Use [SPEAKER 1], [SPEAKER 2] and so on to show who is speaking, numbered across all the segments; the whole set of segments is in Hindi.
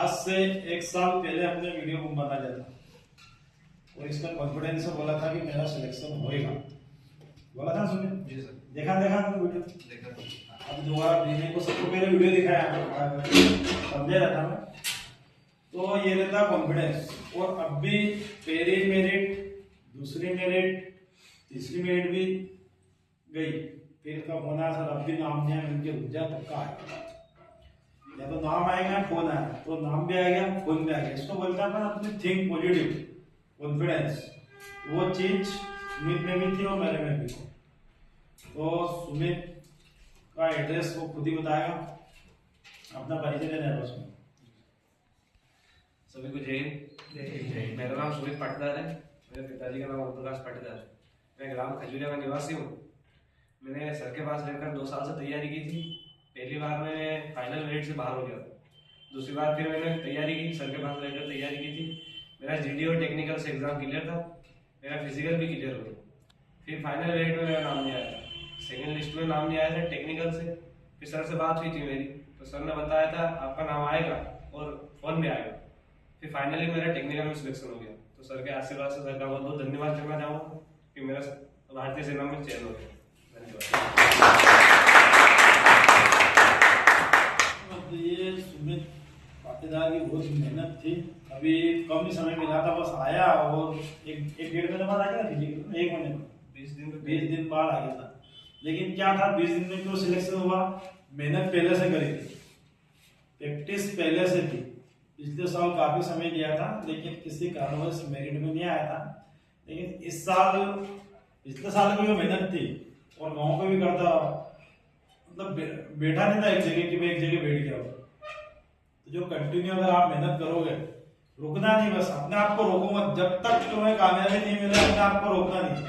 [SPEAKER 1] आज से 1 साल पहले हमने वीडियो को बना लिया था और इसका कॉन्फिडेंस से बोला था कि मेरा सिलेक्शन होएगा। बोला था सुनिए जी सर। देखा तो वीडियो देखा। अब दोबारा देखने को सबको पहले वीडियो दिखाया समझे रहा था मैं। तो ये रहता कॉन्फिडेंस। और अब भी पहली मेरिट, दूसरी मेरिट, तीसरी मेरिट भी गई। फिर का होना सर अब भी नाम नहीं है उनके रुझा पक्का है। या तो नाम आएगा फोन आएगा, तो नाम भी आएगा फोन भी आएगा। इसको बोलता है अपने थिंक पॉजिटिव, कॉन्फिडेंस। वो चीज सुमित में भी थी और मेरे में भी थी। तो सुमित का एड्रेस वो खुद ही बताएगा, अपना परिचय देना है उसमें।
[SPEAKER 2] सभी को जय हिंद। मेरा नाम सुमित पाटीदार है। मेरे पिताजी का नाम ओम प्रकाश पाटीदार है। मैं ग्राम खजूरिया का निवासी हूँ। मैंने सर के पास रहकर 2 साल से तैयारी की थी। पहली बार मैं फाइनल मेरिट से बाहर हो गया था। दूसरी बार फिर मैंने तैयारी की, सर के पास रहकर तैयारी की थी। मेरा जीडी और टेक्निकल से एग्जाम क्लियर था। मेरा फिजिकल भी क्लियर हो गया। फिर फाइनल मेरिट में मेरा नाम नहीं आया था। सेकेंड लिस्ट में नाम नहीं आया था टेक्निकल से। फिर सर से बात हुई थी मेरी, तो सर ने बताया था आपका नाम आएगा और फोन में आएगा। फिर फाइनली मेरा टेक्निकल में सिलेक्शन हो गया। तो सर के आशीर्वाद से सर का बहुत बहुत धन्यवाद करना चाहूँगा कि मेरा भारतीय सेना में चयन हो गया। धन्यवाद।
[SPEAKER 1] ये सुमित पाटीदार की बहुत मेहनत थी। अभी कम ही समय मिला था, बस आया और एक डेढ़ महीने बाद आ गया था। 1 महीने में 20 दिन बाद आ गया था। लेकिन क्या था, 20 दिन में क्यों सिलेक्शन हुआ? मेहनत पहले से करी थी, प्रैक्टिस पहले से थी। पिछले साल काफी समय दिया था लेकिन किसी कारणवश मेरिट में नहीं आया था। लेकिन इस साल, पिछले साल की जो मेहनत थी और गाँव पे भी करता, मतलब बैठा नहीं था एक जगह कि मैं एक जगह बैठ गया। तो जो कंटिन्यू अगर आप मेहनत करोगे, रुकना नहीं, बस अपने आप को रोको मत। जब तक तुम्हें कामयाबी नहीं मिले अपने आप को रोकना नहीं,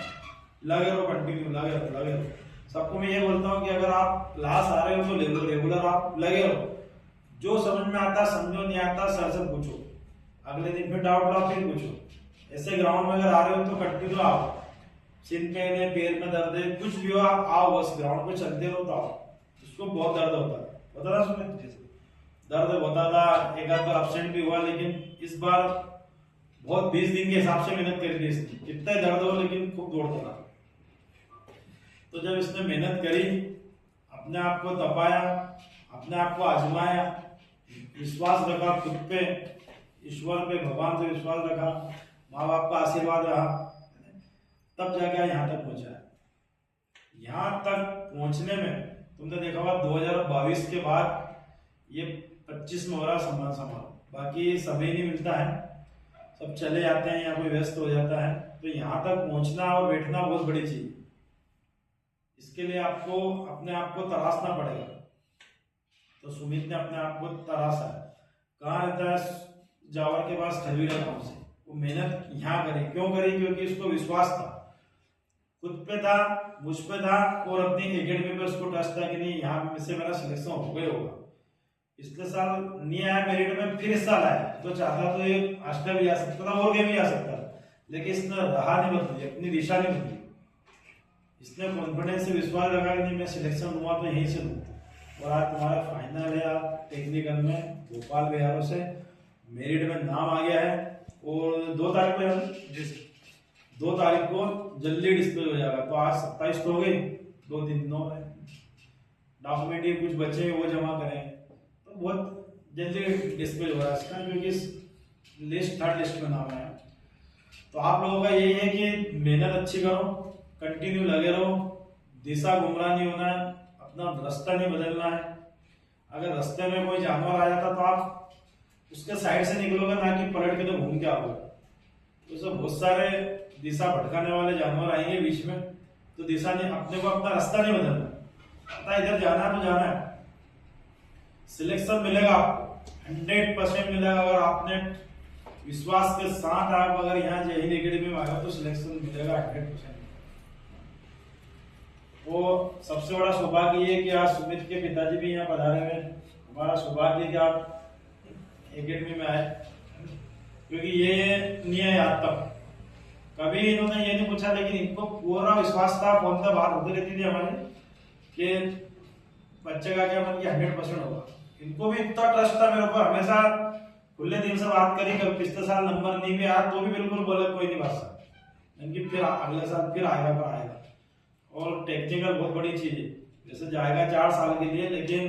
[SPEAKER 1] लगे रहो, कंटिन्यू लगे रहो। सबको मैं ये बोलता हूँ कि अगर आप क्लास आ रहे हो तो रेगुलर आप लगे रहो। जो समझ में आता समझो, नहीं आता सर से पूछो। अगले दिन फिर डाउट लो फिर पूछो। ऐसे ग्राउंड में अगर आ रहे हो तो कंटिन्यू आओ। सिर पेन है, पैर में दर्द है, कुछ भी हो आप आओ, बस ग्राउंड पे चलते रहो तो आओ। उसको बहुत दर्द होता है, पता ना सुमित? दर्द होता था, एक आध बार एब्सेंट भी हुआ। लेकिन इस बार बहुत 20 दिन के हिसाब से मेहनत करी थी इसने। कितना दर्द हो लेकिन खूब दौड़ता था। तो जब इसने मेहनत करी, अपने आप को तपाया, अपने आप को आजमाया, विश्वास रखा खुद पे, ईश्वर पे, भगवान पे विश्वास रखा, माँ बाप का आशीर्वाद रहा, तब जाकर यहाँ तक पहुंचा। यहाँ तक पहुंचने में तुमने देखा होगा 2022 के बाद ये 25 में हो रहा सम्मान समारोह। बाकी समय नहीं मिलता है, सब चले जाते हैं या कोई व्यस्त हो जाता है। तो यहाँ तक पहुंचना और बैठना बहुत बड़ी चीज। इसके लिए आपको अपने आप को तराशना पड़ेगा। तो सुमित ने अपने आप को तराशा। कहाँ रहता है? जावर के पास खजूरिया गांव से। वो मेहनत यहाँ करी, क्यों करी? क्योंकि उसको विश्वास था, खुद पे था, मुझ पे था और अपनी एकेडमी पे उसको ट्रस्ट था कि नहीं यहाँ से मेरा सिलेक्शन हो गया होगा। पिछले साल नहीं आया मेरिट में, फिर इस साल आया। तो चाहता तो ये आस्ट्रेलिया भी आ सकता था और भी आ सकता था, लेकिन इसने राह नहीं बदली, अपनी दिशा नहीं बदली। इसने कॉन्फिडेंस से विश्वास रखा कि नहीं मैं सिलेक्शन हुआ तो यहीं से लूँ। और आज तुम्हारा फाइनल है टेक्निकल में भोपाल बिहारों से, मेरिट में नाम आ गया है। और 2 तारीख को जी 2 तारीख को जल्दी डिस्प्ले हो जाएगा। तो आज 27 तो हो गई, 2-3 दिनों में डॉक्यूमेंट ही कुछ बचे वो जमा करें तो बहुत जल्दी डिस्प्ले हो रहा है इसका, क्योंकि लिस्ट 3rd लिस्ट में नाम है। तो आप लोगों का यही है कि मेहनत अच्छी करो, कंटिन्यू लगे रहो, दिशा गुमराह नहीं होना है, अपना रास्ता नहीं बदलना है। अगर रास्ते में कोई जानवर आ जाता तो आप उसके साइड से निकलोगे, ना कि पलट के तो घूम के आओगे। तो उससे बहुत सारे दिशा भटकाने वाले जानवर आएंगे बीच में। तो दिशा नहीं, अपने को अपना रास्ता नहीं बदलना, पता इधर जाना है तो जाना है। सिलेक्शन मिलेगा आपको, 100% मिलेगा। अगर आपने विश्वास के साथ आप अगर यहाँ जय हिंद एकेडमी में आए तो सिलेक्शन मिलेगा 100%। वो सबसे बड़ा सौभाग्य ये कि आज सुमित के पिताजी भी यहाँ पधारे हुए। हमारा सौभाग्य कि आप एकेडमी में आए, क्योंकि ये नहीं है आज तक कभी इन्होंने ये नहीं पूछा। लेकिन इनको पूरा विश्वास था, फोन पे बात होती रहती थी हमारी कि बच्चे का क्या मन कि 100% होगा। इनको भी इतना ट्रस्ट था मेरे ऊपर, हमेशा खुले दिल से बात करी, कल पिछले साल नंबर नहीं भी आया तो भी बिल्कुल बोले कोई नहीं बात सर, इनकी फिर अगले साल फिर आएगा पर आएगा। और टेक्निकल बहुत बड़ी चीज है, जैसे जाएगा 4 साल के लिए, लेकिन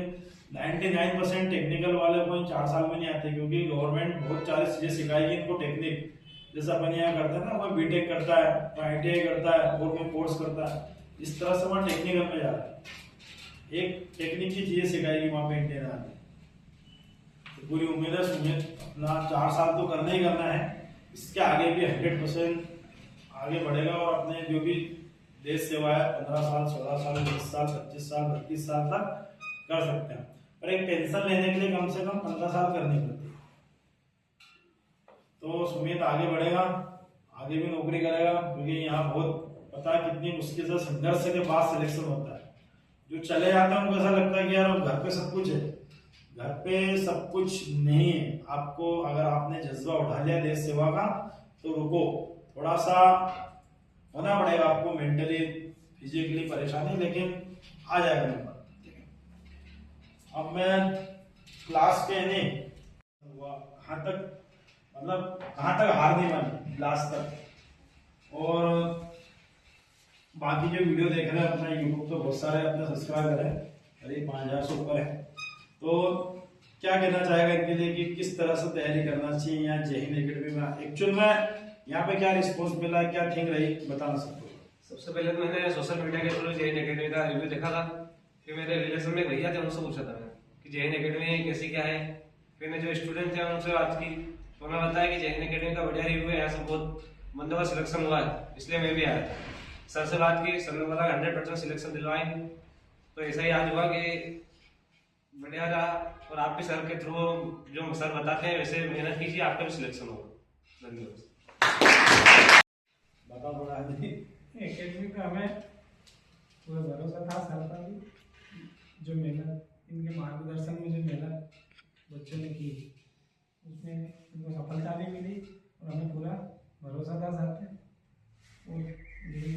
[SPEAKER 1] 99% टेक्निकल वाले कोई 4 साल में नहीं आते, क्योंकि गवर्नमेंट बहुत सारी चीजें सिखाएगी इनको टेक्निक। जैसे अपन यहाँ करते हैं ना, कोई बीटेक करता है, कोई ITI करता है और कोई कोर्स करता है, इस तरह से वहाँ टेक्निकल में जा रहा है। एक टेक्निक की चीजें सिखाएगी वहाँ पे इंडियन आर्मी। तो पूरी उम्मीद है सुमित अपना 4 साल तो करना ही करना है, इसके आगे भी 100% आगे बढ़ेगा और अपने जो भी देश सेवा है 15 साल 16 साल 20 साल 25 साल 32 साल तक कर सकते हैं। पर एक टेंशन लेने के लिए कम से कम 15 साल करनी पड़ती है। तो सुमित आगे बढ़ेगा, आगे भी नौकरी करेगा, क्योंकि यहाँ बहुत पता है कितनी मुश्किल से संघर्ष के बाद सिलेक्शन होता है। जो चले जाते हैं उनको ऐसा लगता है कि यार घर पे सब कुछ है, घर पे सब कुछ नहीं है। आपको अगर आपने जज्बा उठा लिया देश सेवा का तो रुको, थोड़ा सा होना पड़ेगा आपको मेंटली फिजिकली परेशानी, लेकिन आ जाएगा नंबर। अब मैं क्लास के नहीं कहाँ तक, मतलब कहाँ तक हार नहीं मानी, लास्ट तक। और बाकी जो वीडियो देख रहे हैं अपना यूट्यूब पे बहुत सारे अपने सब्सक्राइबर है, करीब 5000 से ऊपर है, तो क्या कहना चाहेगा इनके लिए कि किस तरह से तैयारी करना चाहिए या जय हिंद एकेडमी में? एक्चुअल में यहाँ पे क्या रिस्पॉन्स मिला, क्या थिंक रही, बताना सकते हो?
[SPEAKER 2] सबसे पहले तो मैंने सोशल मीडिया के थ्रू जय हिंद एकेडमी का रिव्यू देखा था। फिर मेरे रिलेशन में भैया थे, उनसे पूछा था मैंने कि जय हिंद एकेडमी कैसी क्या है। फिर मैं जो स्टूडेंट थे उनसे बात की, तो उन्होंने बताया कि जय हिंद एकेडमी का बढ़िया रिव्यू है, यहाँ से बहुत बंदों का सिलेक्शन हुआ है, इसलिए मैं भी आया था। सर से बात की, सर ने बोला 100% सिलेक्शन दिलवाएंगे। तो ऐसा ही आज हुआ कि बढ़िया रहा। और आप भी सर के थ्रू जो सर बताते हैं वैसे मेहनत कीजिए, आपका भी सिलेक्शन होगा। धन्यवाद।
[SPEAKER 1] बताओ थोड़ा आदमी।
[SPEAKER 3] एकेडमी का हमें पूरा भरोसा था सर का भी, जो मेहनत इनके मार्गदर्शन में जो मेहनत बच्चों ने की उसमें इनको सफलता भी मिली और हमें पूरा भरोसा था सर पे। और यही